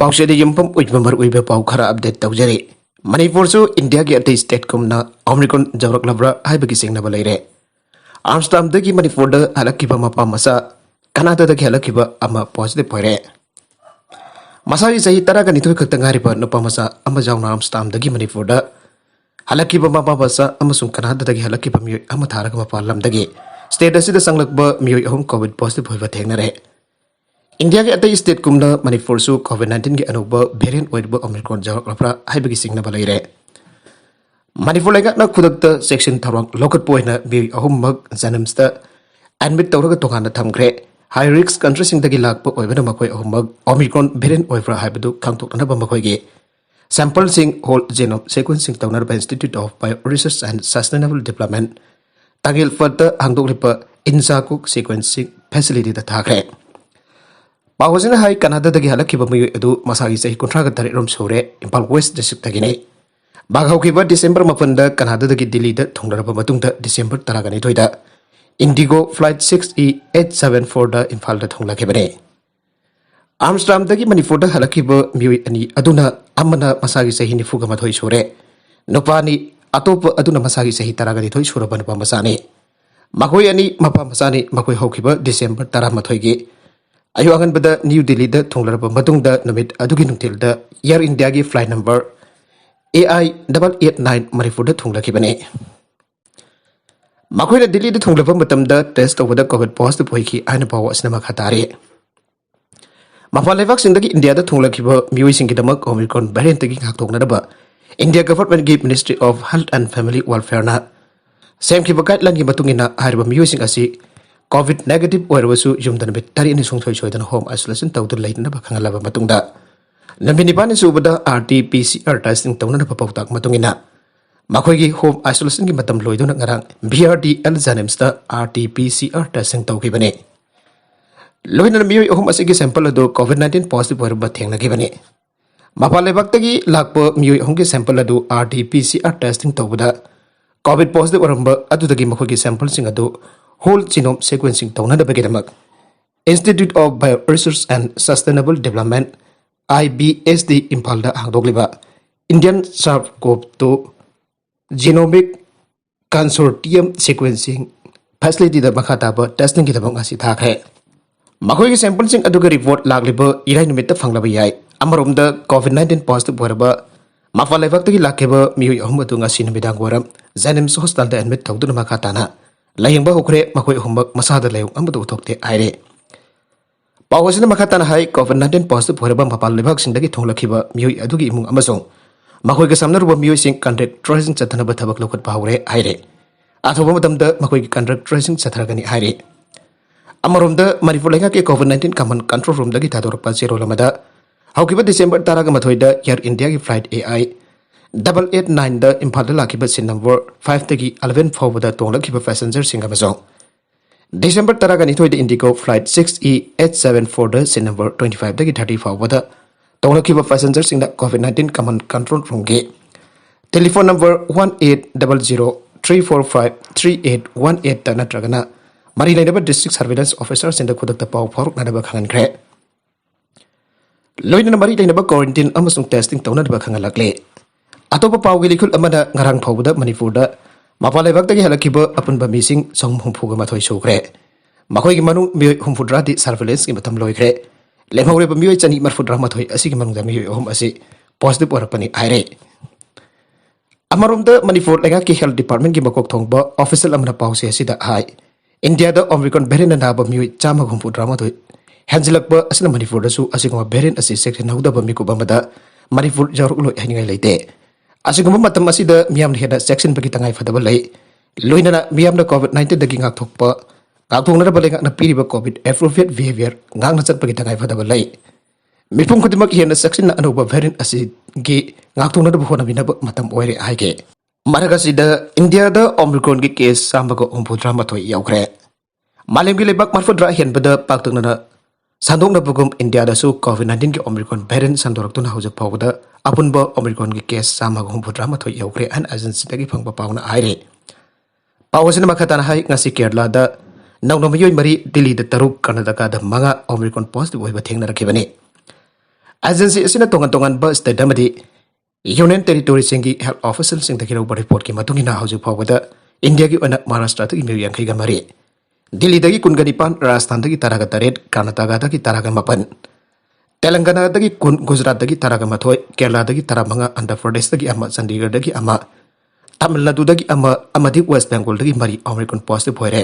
पाउसे यमपम उइबमर उइबे पाउ खरा अपडेट तौजरे मणिपुर सु इंडिया के अतै स्टेट कुमना ओमिक्रॉन योरक्लब्रा हाइबगी सिंगनब लेरे आमस्टरडाम दगी मणिपुर द हलकिबा मपा मसा कनाडा दगी हलकिबा अमा पॉजिटिव होरे मसागी सही तरह का निथुय खतंगारिबा नुपा मसा अमा जाउना आमस्टरडाम दगी मणिपुर द हलकिबा मपा मसा अमसुं कनाडा दगी हलकिबा मिय अमा थारग मपा लम दगी स्टेट असिदा संगलकबा मिय अहम कोविड पॉजिटिव होइबा थेंगनरे इंडिया के अतई स्टेट कुमना मणिपुर सु कोविड-19 के अनुब वेरिएंट ओइब ओमिक्रॉन योरक्लब्रा हाइबगी सिंगनब लेरे मणिपुर लेगाना खुदक सेक्शन थरंग लोकत पोइना बि अहुमक जनमस्ता एडमिट तौरग तोगाना थमग्रे हाई रिस्क कंट्री सिंगदगी लाकप ओइबना मखोय अहुमक ओमिक्रॉन वेरिएंट ओइब्रा हाइबदु खांगतोकनब मखोयगे सैंपल सिंग होल जेनोम सीक्वेंसिंग तौनरब institute of bio research and sustainable development तागिल फत हांगदोकलिप इनसाकुक सीक्वेंसिंग फैसिलिटी द थाग्रे पावजना हाई कनाडा दगी हलकिबा मिय अदु मसागी सही कुंट्राग तरेरोम सोरे इम्फाल वेस्ट डिस्ट्रिक्ट तगिने बागहौकिबा डिसेंबर 9 द कनाडा दगी दिल्ली द थोंगरब मतुंग डिसेंबर 12 द इंडिगो फ्लाइट 6E874 द इम्फाल द थोंगलाखिबने आमस्टरडाम दगी मणिपुर द हलकिबा मिय अनि अदुना अमना मसागी सही निफुगा मथोय सोरे नुपानी अतोप अदुना मसागी सही 13 सोरब नुपा मसाने मखोय अनि मपा मसाने मखोय हौकिबा डिसेंबर 13 गे अयो अंगनबद न्यू दिल्ली द थोंगलरब मतुंगदा नमित अदुगी नुंगतिल द एयर इंडिया की फ्लाइट नंबर AI889 मणिपुर द थोंगलखिबने मखोयना दिल्ली द थोंगलब मतम द टेस्ट तौबद कोविड पॉजिटिव होइखि आइना पाव असना मखातारे मफाल लेवाक सिंदगी इंडिया द थोंगलखिब मियोइसिंग गिदमक ओमिक्रॉन वेरिएंट तगी खाक्तोकनरब इंडिया गवर्नमेंट की ministry of health and family welfare ना सेमखिब गाइडलाइन की मतुंगिना हारिब मियोइसिंग असि कोविड नेगेटिव ओइरबसु युमदन बे तरी नि सोंथोय सोयदन होम आइसोलेशन तौदु लैदन बखंगलाब मतुंगदा नमिनिबानि सुबदा RT-PCR टेस्टिंग तौनन पपौताक मतुंगिना मखोयगी होम आइसोलेशन की मतम लोइदुन ngarang BRDL जानेम्सदा RT-PCR टेस्टिंग तौखिबने लोइनन मियोय होम असि की सैंपल अदु कोविड-19 पॉजिटिव ओइरब थेंगनखिबने मपालेबक्तगी लाकप मियोय होम की सैंपल अदु RT-PCR टेस्टिंग तौबदा कोविड पॉजिटिव ओरंब अदुदगी मखोयगी सैंपल सिंग अदु whole genome sequencing तौनदबगेदमक institute of bio research and sustainable development IBSD Imphal दा हांगदोगलिबा Indian SARS CoV two genomic consortium sequencing facility दा मखाताब टेस्टिंग गिदमक ngasi थाखरे मखोयगी सैंपल सिंग अदुगा रिपोर्ट लागलिबा इराय निमित्त फंगलाबा याय अमरोमदा कोविड-19 पॉजिटिव ओरबा मफा लेबाक्तगी लाकेबा मियोय अहुम अदु ngasi निमिदांग वरम जेनिम्स हॉस्पिटल दा एडमिट तौदुना मखाताना लायंबा होखरे मखोय हुमक मसादा लायंग अमदु उथोकते आइरे पावसिना मखाताना हाई कोविड-19 पॉजिटिव होरबा मपाल लेबाक सिंदगी थोंगलखिबा मियोय अदुगी इमुंग अमसों मखोयगा सामनरुबा मियोय सिंग कॉन्ट्रैक्ट ट्रेसिंग चथनबा थबक लौखटपा हौरे आइरे आथोबा मतमदा मखोयगी कॉन्ट्रैक्ट ट्रेसिंग चथरगनी आइरे अमरोमदा मणिपुर लेंगा के कोविड-19 कमन कंट्रोल रूम दगी थादोरपा जेरो लमदा हौकिबा डिसेंबर 13 दा एयर इंडिया की फ्लाइट AI889 द इम्फाल लाखिबा सिन नंबर 5 तगी 11 फाउबदा तोंगलखिबा पैसेंजर सिंग अमसों डिसेंबर 12 द इंडिगो फ्लाइट 6E874 द सिन नंबर 25 तगी 30 फाउबदा तोंगलखिबा पैसेंजर सिंग कोविड-19 कमन कंट्रोल रूम के टेलीफोन नंबर 180034531818 ता नत्रगना मरी लेनब डिस्ट्रिक्ट सर्वेलेंस ऑफिसर सिंद खुदक पाव फारुकनब खंगनख्रे लोइनन मरी लेनब क्वारंटाइन अमसुंग टेस्टिंग तौनब खंगलक्ले अतोप पावगी लिखुल अमदा ngarang फाउबदा मणिपुर दा मपालेबक्तगी हलकिबा अपुनबा मिसिंग सौम हुमफुगा मथोय सुख्रे मखोयगी मनुंग मियोय हुमफुद्रादी सर्वेलेंस की मतम लोइख्रे लेमहौरेबा मियोय चनी मरफुद्रा मथोय असिगी मनुंगदा मियोय अहुम असि पॉजिटिव ओरपनी आइरे अमरोमदा मणिपुर लेंगा की हेल्थ डिपार्टमेंट की मकोक थोंगबा ऑफिशियल अमना पावसे असिदा हाई इंडिया द ओमिक्रॉन वेरिएंट नाबा मियोय चामा हुमफुद्रा मथोय हेंजिलकबा असना मणिपुर दसु असिगमा वेरिएंट असि सेक्शन हौदबा मिकुबमदा मणिपुर जरुकलो हनिंगाय लेते असिगुम मतम असिदा मियाम हेदा सेक्शन बगी तंगाय फदबा लई लोइनना मियाम द कोविड-19 दगी ngakthokpa ngakthongnaraba lenga piriba Covid appropriate behaviour ngakna chatpagi tंगाय फदबा लई मिपुम खुदिमक हेना सेक्शन अनोबा वेरिएंट असि गी ngakthongnaraba होनाबिनब मतम ओइरे हाइगे मरगसिदा इंडिया द ओमिक्रॉन की केस सामबगा 93 यावख्रे मालेमगी लेबाक मरफुद्रा हेनबदा पाक्तंगना सांदोंगनबगुम इंडिया दसु कोविड-19 की ओमिक्रॉन वेरिएंट संदोरक्तुना हौजक फावबदा अपुनबा ओमिक्रॉन की केस सामगा 93 यावख्रे अन एजेंसी दगी फंगबा पावना आइरे पावसिना मखताना हाई ngasi केरला दा नौनमयोय मरी दिल्ली द तरुक कर्नाटका द मंगा ओमिक्रॉन पॉजिटिव होइबा थेंगनरखिबने एजेंसी असina tongan tongan ba state amadi union territory singi health official sing da kiro report ki matungina hauju phawada India ki ona Maharashtra ta email yang ga mari Delhi dagi kungani pan Rajasthan dagi taraga taret Karnataka dagi taraga mapan Telangana dagi kun Gujarat dagi taraga mathoi Kerala dagi taramanga Andhra Pradesh dagi ama Chandigarh dagi ama Tamil Nadu dagi ama amadi West Bengal dagi mari Omicron positive hoire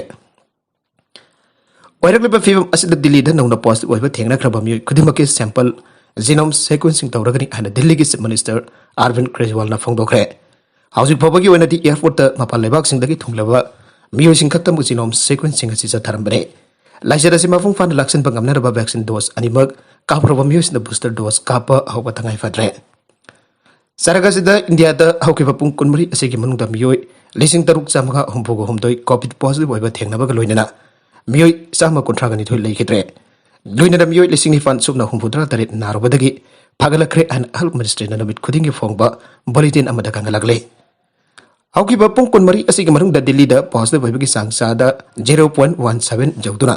oirak film asida Delhi da nongna positive oiba thengna khraba mi khudimaki sample genome sequencing tawragani ana Delhi ki chief minister Arvind Kejriwal na phongdokre hauji phobagi oina di airport ta mapal lebak sing dagi thunglaba miyoi sing khatam genome sequencing asi sa tharambare laijara si mafung fan laksan bangamna raba vaccine dose animak kaproba miyoi sin booster dose kapa hauba tangai fadre Saragasida India da haukiba pung kunmari asigi manungda miyoi lising taruk samga humpugo humdoi covid positive oiba thengna ba loinana miyoi sama kontragani thoi leikhitre loinana miyoi lising ni fan subna humpudra taret narobadagi phagalakre an health ministry na namit khudingi phongba bulletin amada kangalagle haukiba pung kunmari asigi manungda Delhi da positive oibagi sangsa da 0.17 jauduna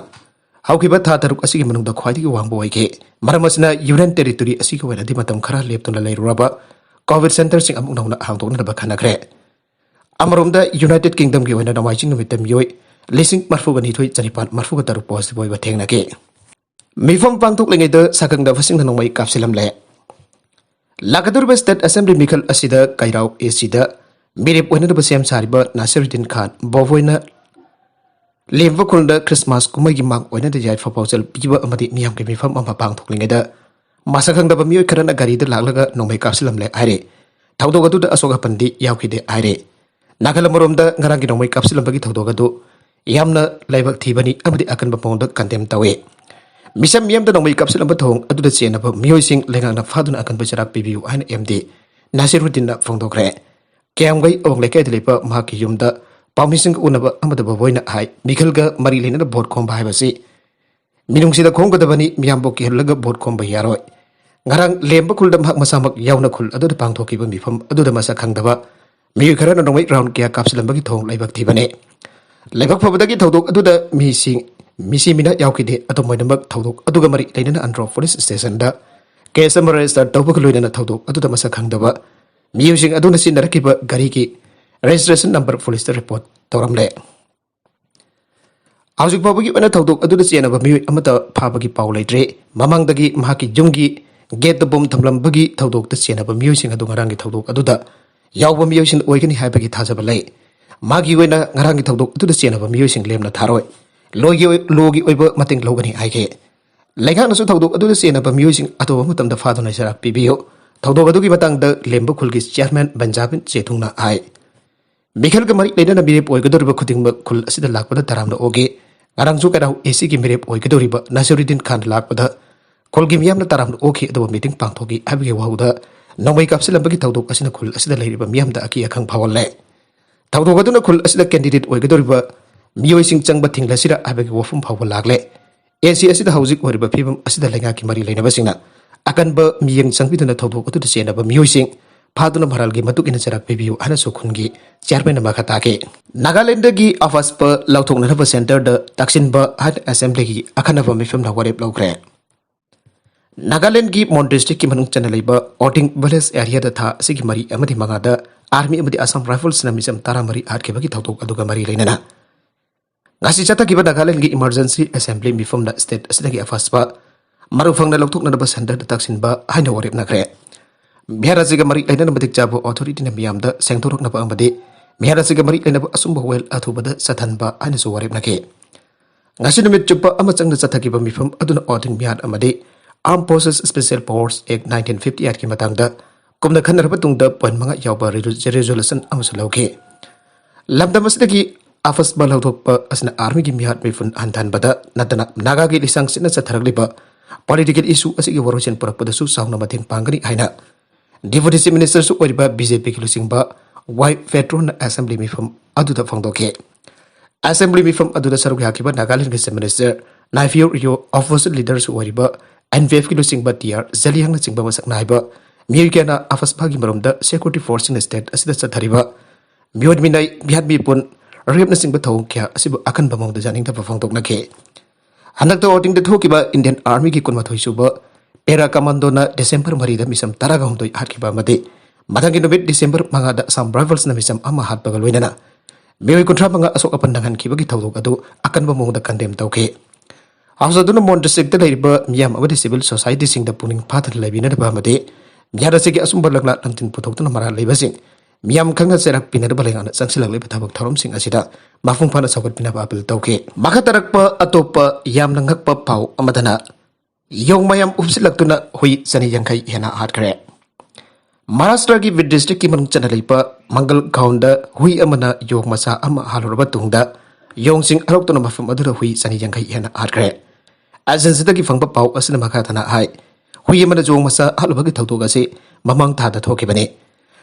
haukiba tha taruk asigi manungda khwaidigi wangbo oike maramasna union territory asigi wena di matam khara leptuna leiruraba covid center sing amuk nauna hangtokna ba khanakre amaromda United Kingdom ki wena namaiching numitam yoi lising marfugani thoi chanipan marfuga taru positive oiba thengna ke mifam pangthok lengai da sakang da fasing nanongmai kapsilam le Lagadur State Assembly Mikal asida kairau esida mirip oina da basem sariba Nasiruddin Khan bovoina lemva kulda Christmas kumagi mang oina da jai proposal piba amadi miyam ke mifam ama pangthok lengai da masakang da bamioi karana gari da laglaga nongmai kapsilam le aire thaudoga du da asoga pandi yaukide aire Nagala moromda ngarangi nongmai kapsilam bagi thaudoga du yamna laibak thibani amadi akan bapongda kantem tawe misam miyam da nongmai kapsilam ba thong adu da chena ba miyoi sing lengang na faduna akan bajarak pibiu han MD Nasiruddin na phongdokre kyamgai ong lekai delipa mahaki yumda pamising unaba amada boina hai mikhalga mari lena da bot khomba haibasi minungsida khongga da bani miyam bo kihlaga bot khomba yaroi ngarang lemba khulda mahak masamak yauna khul adu da pangthoki ba mifam adu da masa khangdaba miyoi khara na nongmai round kya kapsilam bagi thong laibak thibane laibak phobadagi thodok adu da misi mina yaukide atomoinamak thodok aduga mari leinana Andhra police station da case register tawbak loinana thodok adu da masa khangdaba miyusing aduna sinarakiba gari ki registration number police report tawramle Haujuk babagi wana thodok adu da chenaba miyoi amata phabagi paw leitre mamangdagi mahaki jumgi gate the bomb thamlambagi thodok da chenaba miyusing adu ngarangi thodok adu da yawba miyusing oigani haibagi thajaba lei magi wena ngarangi thodok adu da chenaba miyusing lemna tharoi logi oiba mating logani aike laigak nasu thodok adu da chenaba miyusing atoba matamda faduna sarak pibiyo thodok adu gi matang da lemba khulgi chairman Banjabin Chethungna ai Mikhal ga mari leina na mirep oigadoriba khudingba khul asida lakpada taramna oge ngarang su kadau AC gi mirep oigadoriba Nasiruddin Khan lakpada kolgi miyamna taramna oge adu meeting pangthogi abge wauda nongmai kapsilambagi thodok asina khul asida leiriba miyamda aki akhang phawalle thodok aduna khul asida candidate oigadoriba miyoi sing changba thinglasira abge wofum phawa lagle AC asida haujik oriba phibam asida lenga ki mari leina basingna akanba miyeng changpiduna thodok adu chenaba miyoi sing Paduna Maralgi Matuk in a Sarak Pibu and Sukungi, Chairman Makatake. Nagaland gi Afas per Lautung Nava Center, the Taksin Ba had Assembly, Akanava Mifam Naware Blogre. Nagaland gi Mont District Kimanung Chanaliba, Outing Veles area the Tha Sigimari Amati Magada, Army of the Assam Rifles Namisam Taramari Arkebaki Tautuk Adugamari Lena. Gasicata given Nagaland gi Emergency Assembly Mifam the State Asagi Afaspa, Marufang the Lautuk Nava Center, the Taksin Ba, I know what it Nagre. Miharaziga mari laina matik jabo authority na miyamda sengtorok na ba amade Miharaziga mari laina ba asumba wel athubada sathanba ani so warep nake Ngasin mit chupa amachang na sathagiba mifam aduna auditing mihar amade Armed Forces Special Powers Act 1958 ki matangda kumna khanar batungda point manga yawba resolution amasulauke Lamdamasdagi afas balauthok pa asna army gi mihar mifun anthan bada natana naga gi lisang sina satharaliba political issue asigi warochen purakpada su sauna matin pangani haina Deputy Minister su oriba BJP ki lusingba White Veteran Assembly mifam aduda phangdoke Assembly mifam aduda saruk hakiba Nagaland ki Minister Naifio Rio Opposition Leader su oriba NVF ki lusingba TR Zaliang na chingba masak naiba Miyukena afas bagi maromda security force in the state asida sathariba Miyod minai bihat mi pun rep na singba thong kya asibu akan bamong da janing ta phangdok na ke Handak to outing the thokiba Indian Army ki kunma thoisuba Pera Kamandona December Marida Misam Taragam to Hatkiba Made, Matanginobit December Mangada some rivals Namisam Ama Hatbagalwinana. Mary Contrabanga Asok Pandangan Kibaki Tawado, Akanbamo the condemned okay. After the Mont district the labor, Miam over the civil society sing the pulling part of Labina de Bamade, Miadasiki Asumbalagla Lantin Putokuna Mara Labasing, Miam Kanga Serak Pinabaling on Sansila Lipatabak Torom Sing Asida, Mafung Pana Sokat Pinababil Toke, Makatarakpa Atopa Yam Nangakpa Pau Amadana. Young Mayam Upsilatuna Hui Sani Yankai Hena Hardcare. Maharashtra ki Vid district ki manung chanalipa Mangal Kaunda Hui Amana Yog Masa Ama Halurabatunda Yong Sing Aroktona Mafam Adura Hui Sani Yankai Hena Hardcare. As in Sitaki Fangpa Pau Asinamakatana High Hui Amana Jong Masa Halubaki Tautogasi Mamang Tada Tokibane.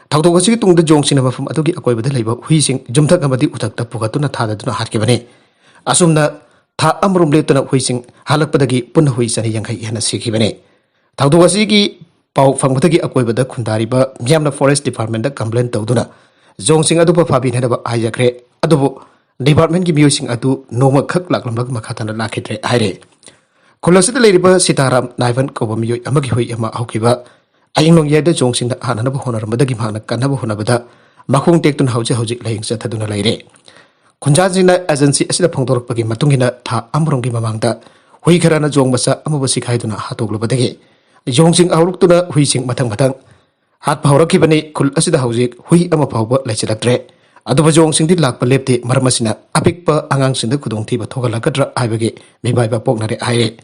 Tautogasi tung the Jong Cinema from Atoki Akoi with the labor Hui Sing Jumta Amadi Utakta Pugatuna Tada Duna Hardkibane. Asumna Tha Amrum Letana Huising, Halakpadagi, Punahuisani Yankai Hana Sikibane. Tauduasiki, Pau Fangutaki Akwebada Kundariba, Yamna Forest Department, the complaint Tauduna. Zong Sing Adupa Fabi Hedaba Ayakre, Adubo, Department Gimusing Adu, Noma Kak Laklamag Makatana Lakitre, Ire. Kolosita Ladiba Sitaram, Nivan Kobamio, Amagihui Yama Aukiba, Ayinong Yada Zong Sing the Hanaba Honor Madagimana, Kanaba Honabada, Makung Tekton Hauja Hojik Laying Sataduna Lady. Kunjazina agency asida phongdorok pagi matungina tha amronggi mamangda hui kharana jong masa amabasi khaiduna hatoglubadagi jongsing aurukuna huising mathang mathang hat phaurakhi bani khul asida haujik hui ama phauba laichilaktre aduba jongsing di lakpa lepte marmasina apikpa angang sinda khudong thiba thogalakadra aibage mibaiba poknare aire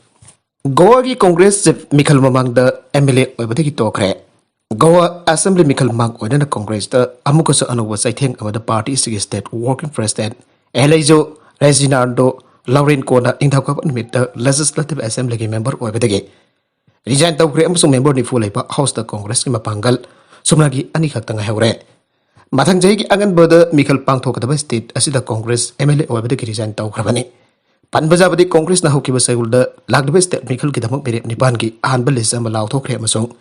Goa ki Congress chief Mikhal mamangda MLA oibadagi tokre Goa Assembly Mikhal Mang oidana Congress da amukaso anuwa saitheng amada party state working president Elijo Reginaldo Lauren Kona Indhakap Nimit Legislative Assembly member oibadagi resign tawkre amusung member ni fulaipa House da Congress ki mapangal sumnagi ani khaktanga heure mathang jai ki angan boda Mikhal Pangthokadaba state asida Congress MLA oibadagi resign tawkrabani Panbajabadi Congress na hokiba sayulda lagdaba state Mikhal ki damak mere nipan ki ahanba list ama lauthokre amusung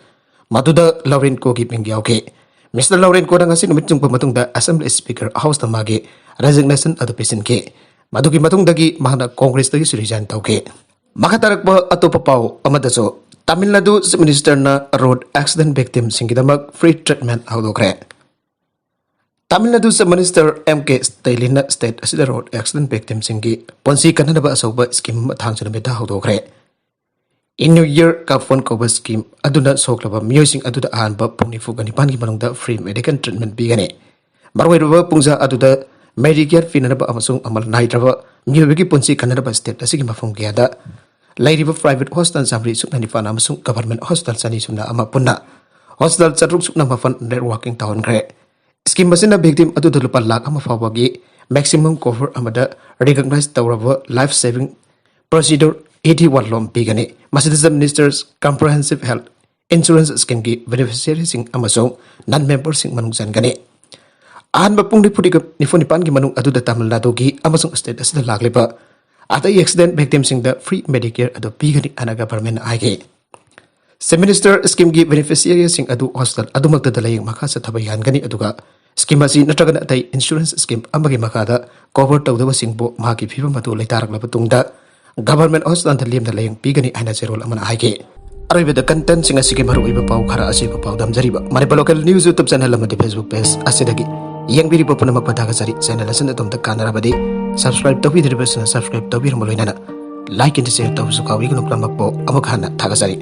Maduda Lauren Ko ki pingyauke. Mr. Lauren Ko nang asin umitjung pamatungda Assembly Speaker House tamagi resignation adu pisin ke. Madugi matungdagi mahana Congress dagi resign tauke. Makatarakpa atopa pau amadaso Tamil Nadu Chief Minister na road accident victim singidamak free treatment haudokre. Tamil Nadu Chief Minister MK Stalin state asida road accident victim singi ponsi kanadaba asoba scheme mathangchana beta haudokre. In New Year Kafon Koba scheme aduna soklaba musing aduda ahanba pungnifu ganipan ki manungda free medical treatment bigane marwairuba pungja aduda Medicare finanaba amasung amal naidraba miyobigi punsi kanadaba state asigi mafung gyada lairiba private hospital samri sukna nifana amasung government hospital sani sumna ama punna hospital chatruk sukna mafan networking town gre scheme basina victim aduda lupa lakh ama fawagi maximum cover amada recognized tawraba life saving procedure 81 lom pigani Masjid Minister's Comprehensive Health Insurance Scheme ki beneficiary sing amasong non-member sing manung san gani ahan bapung ni pudi nifonipan ki manung adu da Tamil Nadu ki amasong state asida laglipa atai accident victim sing da free Medicare adu pigani ana government aige Chief Minister scheme ki beneficiary sing adu hospital adu magta dalayang makasa thabayan gani aduga scheme asi natraga atai insurance scheme amagi makada cover tawdaba singbo maki phiba matu leitarak lapatungda Government hospital liam da layang pigani aina zerol amana haike aroibe da content singa sige maru iba pau khara asi pau dam jariba Manipur local news YouTube channel amadi Facebook page asidagi yang biri popuna makpata ka sari channel asan atom da kanara badi subscribe to video subscribe to bir moloina like and share to su kawi gunuk lamak po amak hana thaga sari